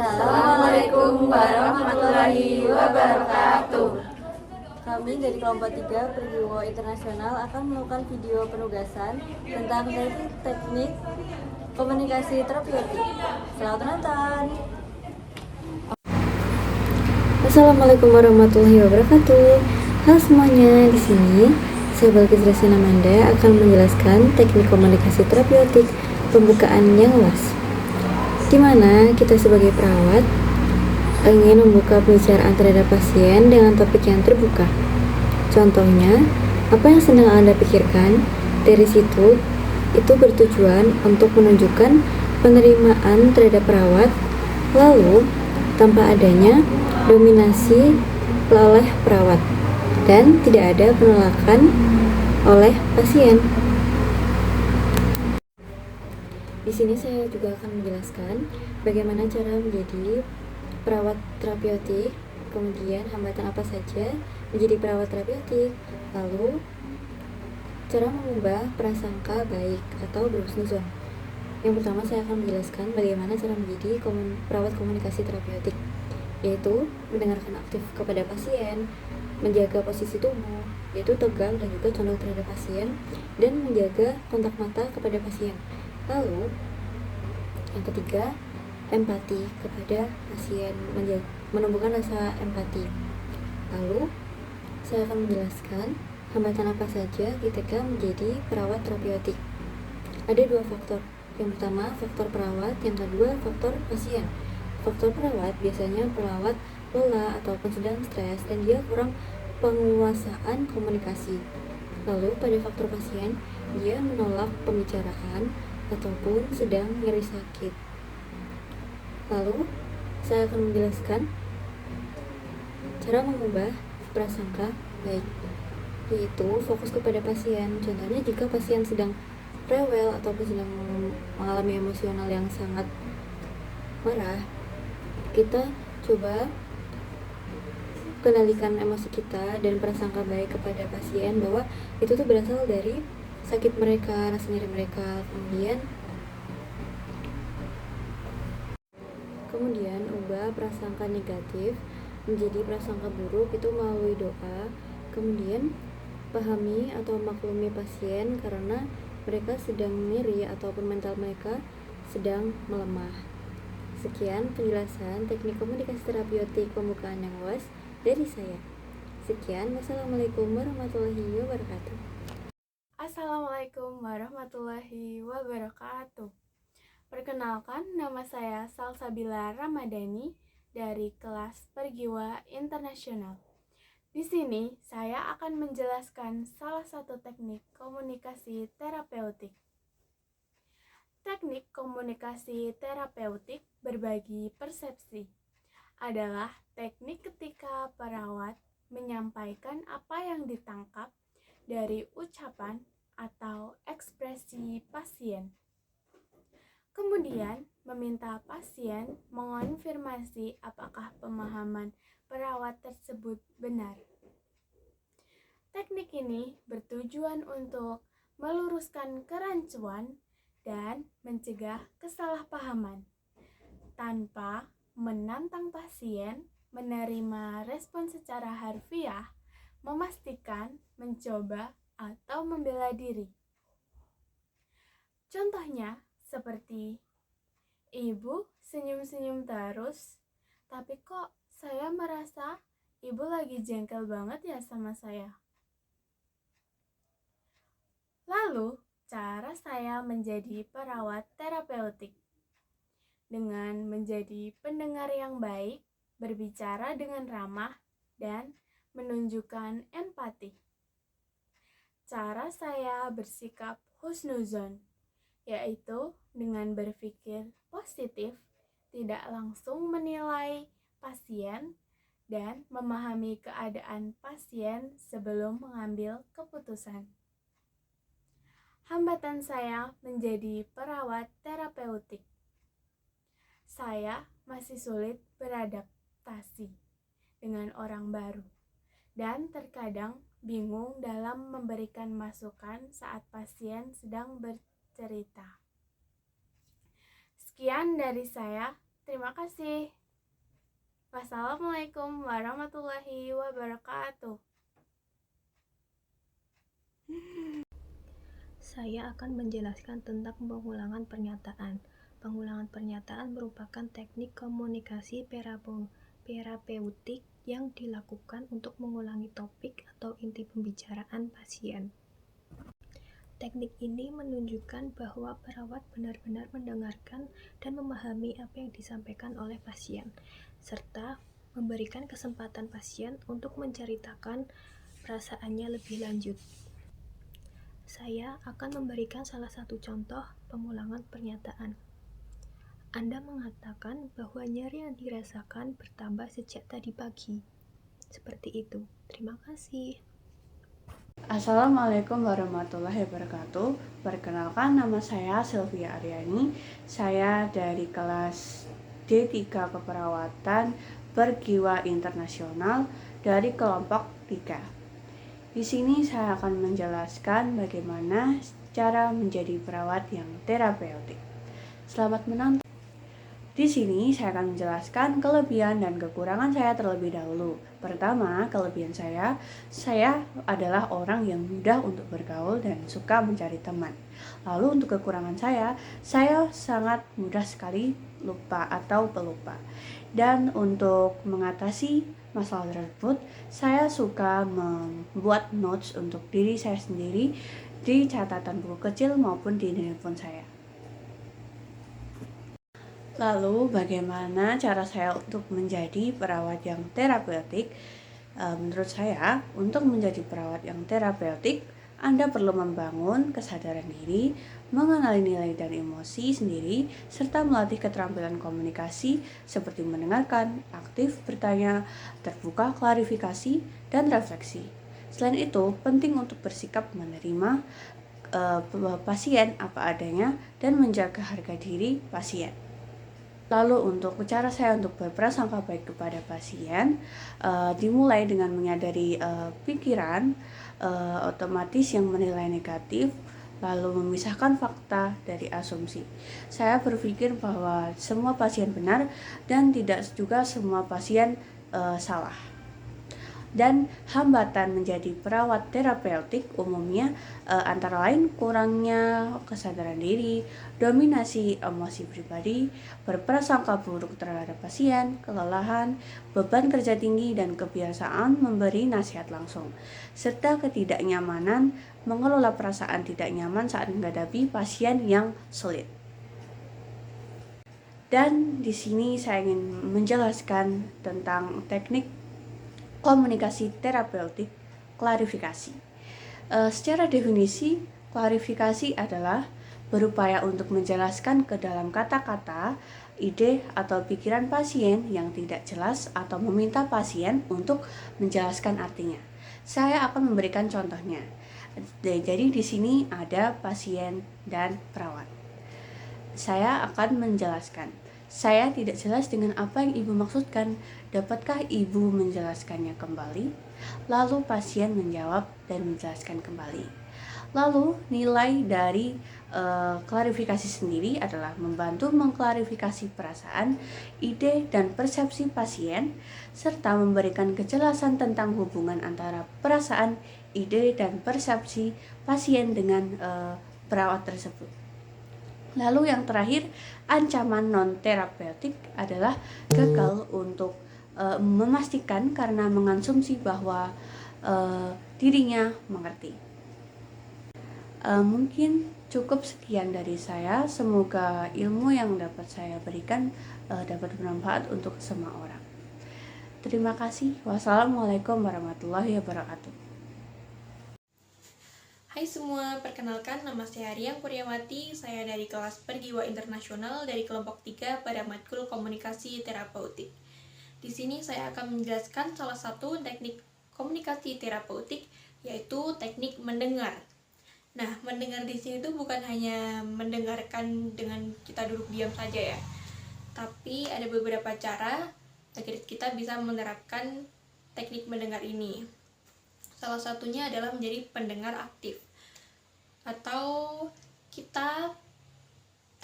Assalamualaikum warahmatullahi wabarakatuh. Kami dari kelompok 3 Pergiwo Internasional akan melakukan video penugasan tentang teknik komunikasi terapeutik. Selamat menonton. Assalamualaikum warahmatullahi wabarakatuh. Halo semuanya, di sini saya Balkis Resina Amanda akan menjelaskan teknik komunikasi terapeutik pembukaan yang luas, di mana kita sebagai perawat ingin membuka pembicaraan terhadap pasien dengan topik yang terbuka. Contohnya, apa yang sedang Anda pikirkan. Dari situ, itu bertujuan untuk menunjukkan penerimaan terhadap perawat, lalu tanpa adanya dominasi oleh perawat dan tidak ada penolakan oleh pasien. Di sini saya juga akan menjelaskan bagaimana cara menjadi perawat terapeutik, kemudian hambatan apa saja menjadi perawat terapeutik, lalu cara mengubah prasangka baik atau berhusnuzon. Yang pertama saya akan menjelaskan bagaimana cara menjadi perawat komunikasi terapeutik, yaitu mendengarkan aktif kepada pasien, menjaga posisi tubuh, yaitu tegak dan juga condong terhadap pasien, dan menjaga kontak mata kepada pasien. Lalu yang ketiga, empati kepada pasien, menumbuhkan rasa empati. Lalu saya akan menjelaskan hambatan apa saja ketika menjadi perawat terapeutik. Ada dua faktor. Yang pertama faktor perawat, yang kedua faktor pasien. Faktor perawat biasanya perawat lelah ataupun sedang stres dan dia kurang penguasaan komunikasi. Lalu pada faktor pasien, dia menolak pembicaraan ataupun sedang nyeri sakit. Lalu saya akan menjelaskan cara mengubah prasangka baik, yaitu fokus kepada pasien. Contohnya jika pasien sedang rewel ataupun sedang mengalami emosional yang sangat marah, kita coba kendalikan emosi kita dan prasangka baik kepada pasien bahwa itu tuh berasal dari sakit mereka, rasa nyeri mereka. Kemudian ubah prasangka negatif menjadi prasangka buruk itu melalui doa. Kemudian pahami atau maklumi pasien karena mereka sedang nyeri ataupun mental mereka sedang melemah. Sekian penjelasan teknik komunikasi terapeutik pembukaan yang luas dari saya. Sekian, wassalamualaikum warahmatullahi wabarakatuh. Assalamualaikum warahmatullahi wabarakatuh. Perkenalkan, nama saya Salsabila Ramadhani dari kelas Pergiwa Internasional. Di sini saya akan menjelaskan salah satu teknik komunikasi terapeutik. Teknik komunikasi terapeutik berbagi persepsi adalah teknik ketika perawat menyampaikan apa yang ditangkap dari ucapan atau ekspresi pasien. Kemudian meminta pasien mengonfirmasi apakah pemahaman perawat tersebut benar. Teknik ini bertujuan untuk meluruskan kerancuan dan mencegah kesalahpahaman tanpa menantang pasien menerima respon secara harfiah, memastikan, mencoba, atau membela diri. Contohnya seperti, "Ibu senyum-senyum terus, tapi kok saya merasa ibu lagi jengkel banget ya sama saya." Lalu, cara saya menjadi perawat terapeutik dengan menjadi pendengar yang baik, berbicara dengan ramah, dan menunjukkan empati. Cara saya bersikap husnuzon, yaitu dengan berpikir positif, tidak langsung menilai pasien, dan memahami keadaan pasien sebelum mengambil keputusan. Hambatan saya menjadi perawat terapeutik. Saya masih sulit beradaptasi dengan orang baru dan terkadang bingung dalam memberikan masukan saat pasien sedang bercerita. Sekian dari saya. Terima kasih. Wassalamualaikum warahmatullahi wabarakatuh. Saya akan menjelaskan tentang pengulangan pernyataan. Pengulangan pernyataan merupakan teknik komunikasi terapeutik yang dilakukan untuk mengulangi topik atau inti pembicaraan pasien. Teknik ini menunjukkan bahwa perawat benar-benar mendengarkan dan memahami apa yang disampaikan oleh pasien, serta memberikan kesempatan pasien untuk menceritakan perasaannya lebih lanjut. Saya akan memberikan salah satu contoh pengulangan pernyataan. Anda mengatakan bahwa nyeri yang dirasakan bertambah sejak tadi pagi. Seperti itu. Terima kasih. Assalamualaikum warahmatullahi wabarakatuh. Perkenalkan, nama saya Sylvia Aryani. Saya dari kelas D3 Keperawatan Berjiwa Internasional dari kelompok 3. Di sini saya akan menjelaskan bagaimana cara menjadi perawat yang terapeutik. Selamat menonton. Di sini saya akan menjelaskan kelebihan dan kekurangan saya terlebih dahulu. Pertama, kelebihan saya adalah orang yang mudah untuk bergaul dan suka mencari teman. Lalu untuk kekurangan saya sangat mudah sekali lupa atau pelupa. Dan untuk mengatasi masalah tersebut, saya suka membuat notes untuk diri saya sendiri di catatan buku kecil maupun di handphone saya. Lalu bagaimana cara saya untuk menjadi perawat yang terapeutik? Menurut saya, untuk menjadi perawat yang terapeutik, Anda perlu membangun kesadaran diri, mengenali nilai dan emosi sendiri, serta melatih keterampilan komunikasi seperti mendengarkan, aktif bertanya, terbuka klarifikasi, dan refleksi. Selain itu, penting untuk bersikap menerima pasien apa adanya dan menjaga harga diri pasien. Lalu untuk cara saya untuk berprasangka baik kepada pasien, dimulai dengan menyadari pikiran otomatis yang menilai negatif, lalu memisahkan fakta dari asumsi. Saya berpikir bahwa semua pasien benar dan tidak juga semua pasien salah. Dan hambatan menjadi perawat terapeutik umumnya antara lain kurangnya kesadaran diri, dominasi emosi pribadi, berprasangka buruk terhadap pasien, kelelahan, beban kerja tinggi, dan kebiasaan memberi nasihat langsung, serta ketidaknyamanan mengelola perasaan tidak nyaman saat menghadapi pasien yang sulit. Dan di sini saya ingin menjelaskan tentang teknik komunikasi terapeutik, klarifikasi. Secara definisi, klarifikasi adalah berupaya untuk menjelaskan ke dalam kata-kata, ide atau pikiran pasien yang tidak jelas atau meminta pasien untuk menjelaskan artinya. Saya akan memberikan contohnya. Jadi di sini ada pasien dan perawat. Saya akan menjelaskan. Saya tidak jelas dengan apa yang ibu maksudkan. Dapatkah ibu menjelaskannya kembali? Lalu pasien menjawab dan menjelaskan kembali. Lalu nilai dari klarifikasi sendiri adalah membantu mengklarifikasi perasaan, ide, dan persepsi pasien, serta memberikan kejelasan tentang hubungan antara perasaan, ide, dan persepsi pasien dengan perawat tersebut. Lalu yang terakhir, ancaman non-terapeutik adalah gagal untuk memastikan karena mengasumsi bahwa dirinya mengerti. Mungkin cukup sekian dari saya. Semoga ilmu yang dapat saya berikan dapat bermanfaat untuk semua orang. Terima kasih. Wassalamualaikum warahmatullahi wabarakatuh. Hai semua, perkenalkan nama saya Riang Kuryawati, saya dari kelas Berjiwa Internasional dari kelompok 3 pada matkul komunikasi terapeutik. Di sini saya akan menjelaskan salah satu teknik komunikasi terapeutik, yaitu teknik mendengar. Nah, mendengar di sini tuh bukan hanya mendengarkan dengan kita duduk diam saja ya, tapi ada beberapa cara agar kita bisa menerapkan teknik mendengar ini. Salah satunya adalah menjadi pendengar aktif, atau kita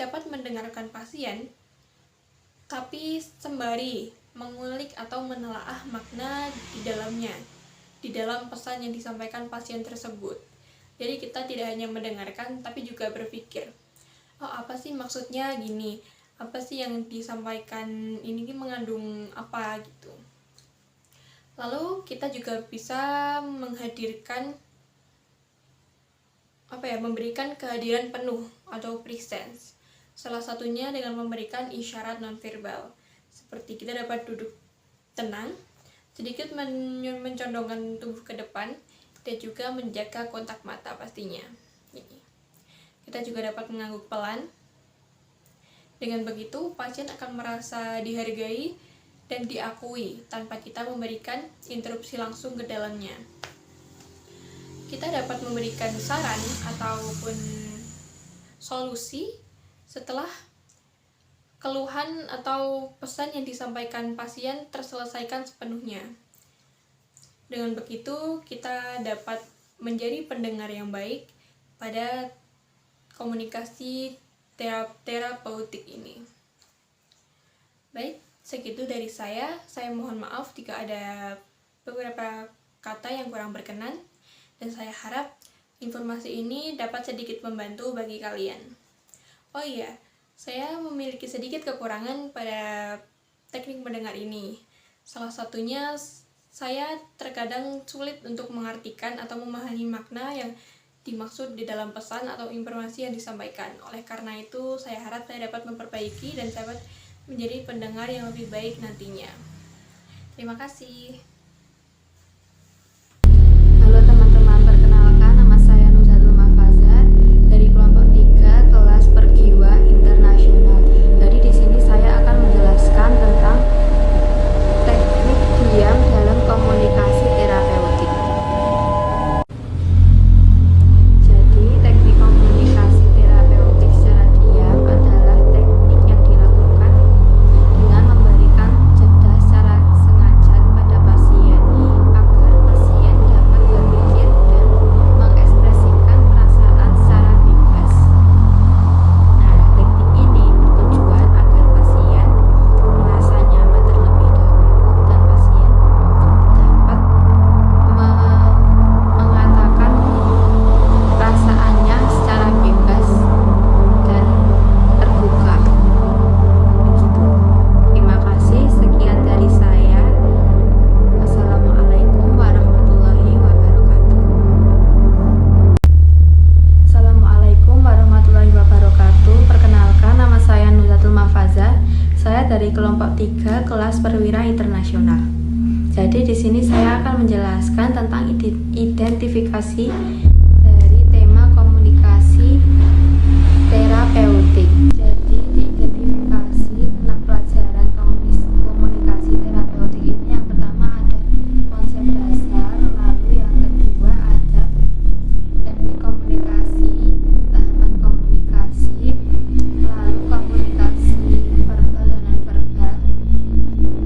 dapat mendengarkan pasien tapi sembari mengulik atau menelaah makna di dalamnya, di dalam pesan yang disampaikan pasien tersebut. Jadi kita tidak hanya mendengarkan, tapi juga berpikir, oh apa sih maksudnya gini, apa sih yang disampaikan ini mengandung apa gitu. Lalu kita juga bisa menghadirkan memberikan kehadiran penuh atau presence. Salah satunya dengan memberikan isyarat nonverbal. Seperti kita dapat duduk tenang, sedikit mencondongkan tubuh ke depan, dan juga menjaga kontak mata pastinya. Kita juga dapat mengangguk pelan. Dengan begitu, pasien akan merasa dihargai dan diakui tanpa kita memberikan interupsi langsung ke dalamnya. Kita dapat memberikan saran ataupun solusi setelah keluhan atau pesan yang disampaikan pasien terselesaikan sepenuhnya. Dengan begitu, kita dapat menjadi pendengar yang baik pada komunikasi terapeutik ini. Baik, segitu dari saya. Saya mohon maaf jika ada beberapa kata yang kurang berkenan, dan saya harap informasi ini dapat sedikit membantu bagi kalian. Oh iya, saya memiliki sedikit kekurangan pada teknik mendengar ini. Salah satunya, saya terkadang sulit untuk mengartikan atau memahami makna yang dimaksud di dalam pesan atau informasi yang disampaikan. Oleh karena itu, saya harap saya dapat memperbaiki dan dapat menjadi pendengar yang lebih baik nantinya. Terima kasih. Halo teman-teman, perkenalkan nama saya Nuzatul Mafaza dari kelompok 3 kelas Pergiwa Internasional. Jadi di sini saya akan menjelaskan tentang teknik diam dalam komunikasi terapeutik. Jadi teknik komunikasi terapeutik secara diam adalah teknik yang dilakukan dengan memberikan jeda secara sengaja kepada pasien agar pasien dapat berpikir dan mengekspresikan perasaan secara bebas. Nah, teknik ini bertujuan agar pasien merasa nyaman terlebih dahulu dan pasien dapat mengatakan perasaannya secara bebas dan terbuka. Begitu. Terima kasih, sekian dari saya. Wassalamualaikum warahmatullahi wabarakatuh. Assalamualaikum warahmatullahi wabarakatuh. Perkenalkan, nama saya Nuzatul Mafaza. Saya dari kelompok 3 kelas Perwira Internasional. Jadi di sini saya akan menjelaskan tentang identifikasi dari tema komunikasi terapeutik. Jadi di identifikasi tentang pelajaran komunikasi terapeutik ini, yang pertama ada konsep dasar, lalu yang kedua ada teknik komunikasi, tahapan komunikasi, lalu komunikasi verbal dan non-verbal,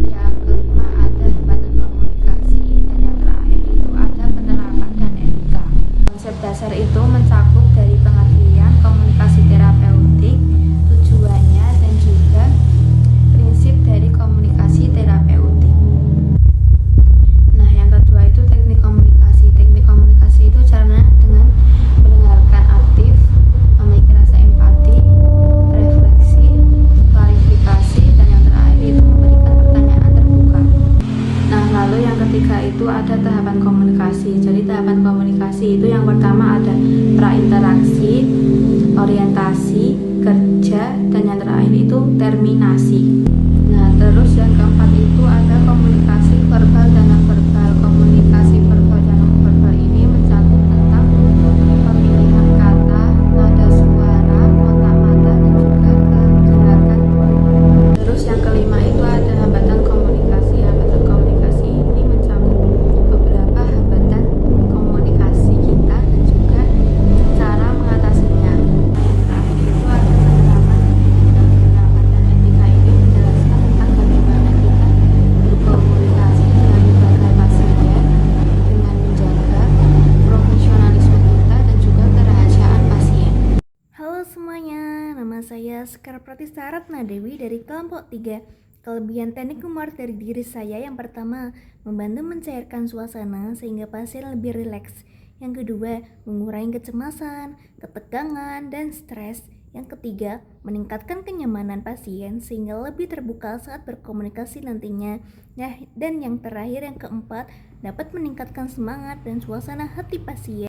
yang kelima ada hambatan komunikasi, dan yang terakhir itu ada penerapan dan etika. Konsep dasar itu mencakup dari pengertian komunikasi terapeutik, tujuannya, dan juga prinsip dari komunikasi terapeutik. Nah, yang kedua itu teknik komunikasi. Teknik komunikasi itu caranya dengan mendengarkan aktif, memiliki rasa empati, refleksi, klarifikasi, dan yang terakhir itu memberikan pertanyaan terbuka. Nah, lalu yang ketiga itu ada tahapan komunikasi. Jadi tahapan komunikasi itu yang pertama ada prainteraksi, orientasi, kerja, dan yang terakhir itu terminasi. Nah, terus yang keempat itu ada komunikasi verbal dan non-verbal. Komunikasi verbal dan non-verbal ini mencakup tentang pemilihan kata, nada suara, kontak mata, dan juga gerakan. Terus yang kelima itu ada hambatan komunikasi. Hambatan komunikasi ini mencakup beberapa hambatan komunikasi kita dan juga cara mengatasinya. Yang terakhir itu ada penerapan dan etika. Penerapan dan etika ini menjelaskan tentang bagaimana kita berkomunikasi dengan berbagai Nama saya Sekar Pratista Ratna Dewi dari kelompok 3. Kelebihan teknik humor dari diri saya yang pertama, membantu mencairkan suasana sehingga pasien lebih rileks. Yang kedua, mengurangi kecemasan, ketegangan, dan stres. Yang ketiga, meningkatkan kenyamanan pasien sehingga lebih terbuka saat berkomunikasi nantinya. Dan yang terakhir, yang keempat, dapat meningkatkan semangat dan suasana hati pasien.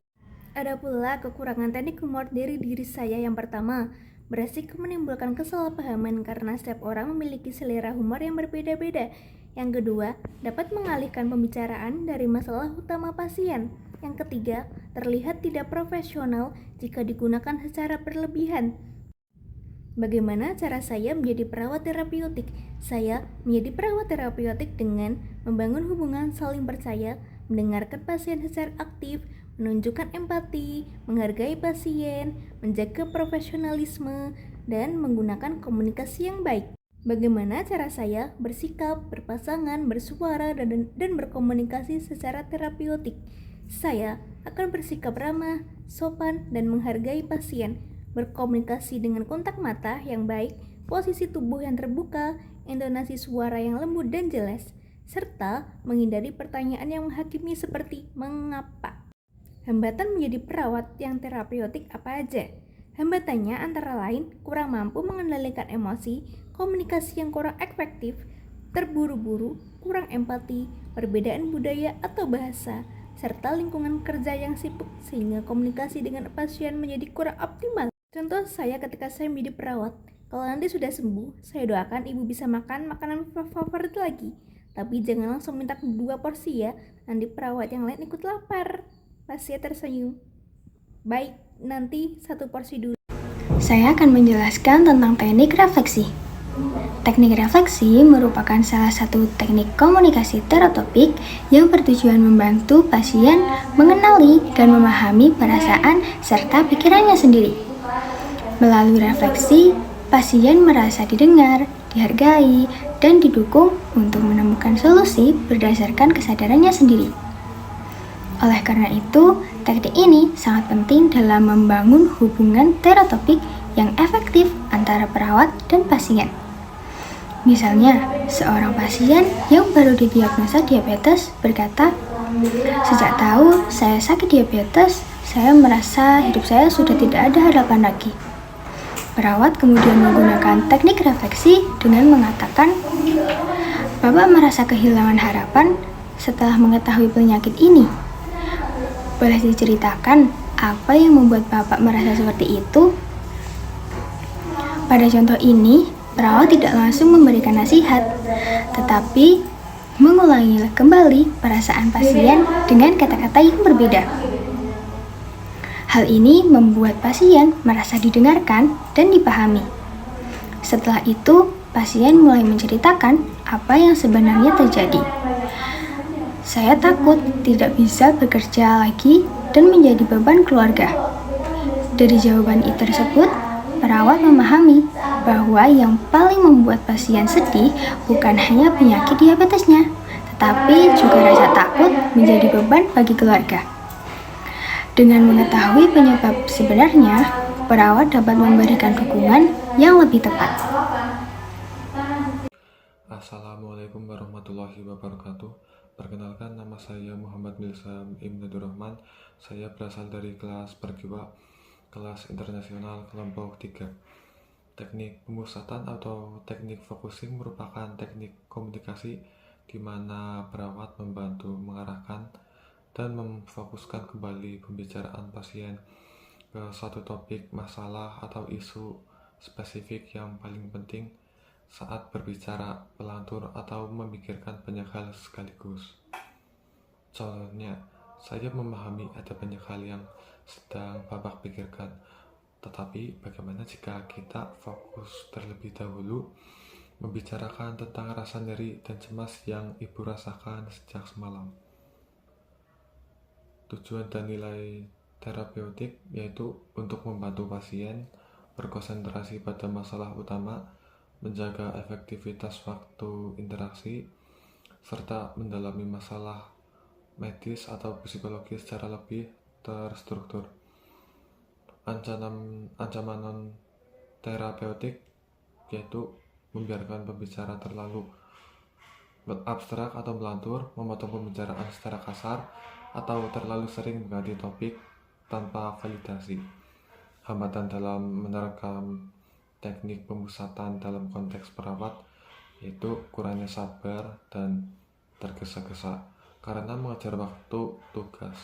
Ada pula kekurangan teknik humor dari diri saya yang pertama, beresiko menimbulkan kesalahpahaman karena setiap orang memiliki selera humor yang berbeda-beda. Yang kedua, dapat mengalihkan pembicaraan dari masalah utama pasien. Yang ketiga, terlihat tidak profesional jika digunakan secara berlebihan. Bagaimana cara saya menjadi perawat terapeutik? Saya menjadi perawat terapeutik dengan membangun hubungan saling percaya, mendengarkan pasien secara aktif, menunjukkan empati, menghargai pasien, menjaga profesionalisme, dan menggunakan komunikasi yang baik. Bagaimana cara saya bersikap, berpasangan, bersuara, dan berkomunikasi secara terapeutik? Saya akan bersikap ramah, sopan, dan menghargai pasien, berkomunikasi dengan kontak mata yang baik, posisi tubuh yang terbuka, intonasi suara yang lembut dan jelas, serta menghindari pertanyaan yang menghakimi seperti mengapa. Hambatan menjadi perawat yang terapeutik apa aja? Hambatannya antara lain kurang mampu mengendalikan emosi, komunikasi yang kurang efektif, terburu-buru, kurang empati, perbedaan budaya atau bahasa, serta lingkungan kerja yang sibuk sehingga komunikasi dengan pasien menjadi kurang optimal. Contoh saya ketika saya menjadi perawat, kalau nanti sudah sembuh, saya doakan ibu bisa makan makanan favorit lagi. Tapi jangan langsung minta 2 porsi ya, nanti perawat yang lain ikut lapar. Pasien tersenyum. Baik, nanti 1 porsi dulu. Saya akan menjelaskan tentang teknik refleksi. Teknik refleksi merupakan salah satu teknik komunikasi terotopik yang bertujuan membantu pasien mengenali dan memahami perasaan serta pikirannya sendiri. Melalui refleksi, pasien merasa didengar, dihargai, dan didukung untuk menemukan solusi berdasarkan kesadarannya sendiri. Oleh karena itu, teknik ini sangat penting dalam membangun hubungan terotopik yang efektif antara perawat dan pasien. Misalnya, seorang pasien yang baru didiagnosa diabetes berkata, "Sejak tahu saya sakit diabetes, saya merasa hidup saya sudah tidak ada harapan lagi." Perawat kemudian menggunakan teknik refleksi dengan mengatakan, "Bapak merasa kehilangan harapan setelah mengetahui penyakit ini. Boleh diceritakan apa yang membuat Bapak merasa seperti itu?" Pada contoh ini, perawat tidak langsung memberikan nasihat, tetapi mengulangi kembali perasaan pasien dengan kata-kata yang berbeda. Hal ini membuat pasien merasa didengarkan dan dipahami. Setelah itu, pasien mulai menceritakan apa yang sebenarnya terjadi. "Saya takut tidak bisa bekerja lagi dan menjadi beban keluarga." Dari jawaban tersebut, perawat memahami bahwa yang paling membuat pasien sedih bukan hanya penyakit diabetesnya, tetapi juga rasa takut menjadi beban bagi keluarga. Dengan mengetahui penyebab sebenarnya, perawat dapat memberikan dukungan yang lebih tepat. Assalamualaikum warahmatullahi wabarakatuh. Perkenalkan, nama saya Muhammad Milsam Ibn Abdurrahman. Saya berasal dari kelas Pergiwa, kelas internasional kelompok 3. Teknik pemusatan atau teknik focusing merupakan teknik komunikasi di mana perawat membantu mengarahkan dan memfokuskan kembali pembicaraan pasien ke suatu topik, masalah, atau isu spesifik yang paling penting saat berbicara, pelantur, atau memikirkan banyak hal sekaligus. Contohnya, saya memahami ada banyak hal yang sedang Bapak pikirkan, tetapi bagaimana jika kita fokus terlebih dahulu membicarakan tentang rasa nyeri dan cemas yang Ibu rasakan sejak semalam. Tujuan dan nilai terapeutik yaitu untuk membantu pasien berkonsentrasi pada masalah utama, menjaga efektivitas waktu interaksi, serta mendalami masalah medis atau psikologis secara lebih terstruktur. Ancaman terapeutik, yaitu membiarkan pembicara terlalu abstrak atau melantur, memotong pembicaraan secara kasar, atau terlalu sering mengganti topik tanpa validasi. Hambatan dalam menerapkan teknik pemusatan dalam konteks perawat yaitu kurangnya sabar dan tergesa-gesa karena mengejar waktu tugas,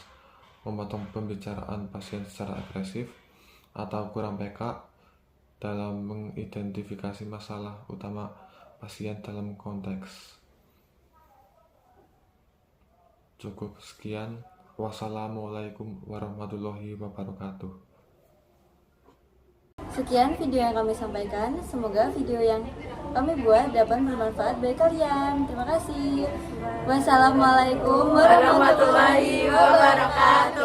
memotong pembicaraan pasien secara agresif, atau kurang peka dalam mengidentifikasi masalah utama pasien dalam konteks. Cukup sekian. Wassalamualaikum warahmatullahi wabarakatuh. Sekian video yang kami sampaikan. Semoga video yang kami buat dapat bermanfaat bagi kalian. Terima kasih. Wassalamualaikum warahmatullahi wabarakatuh.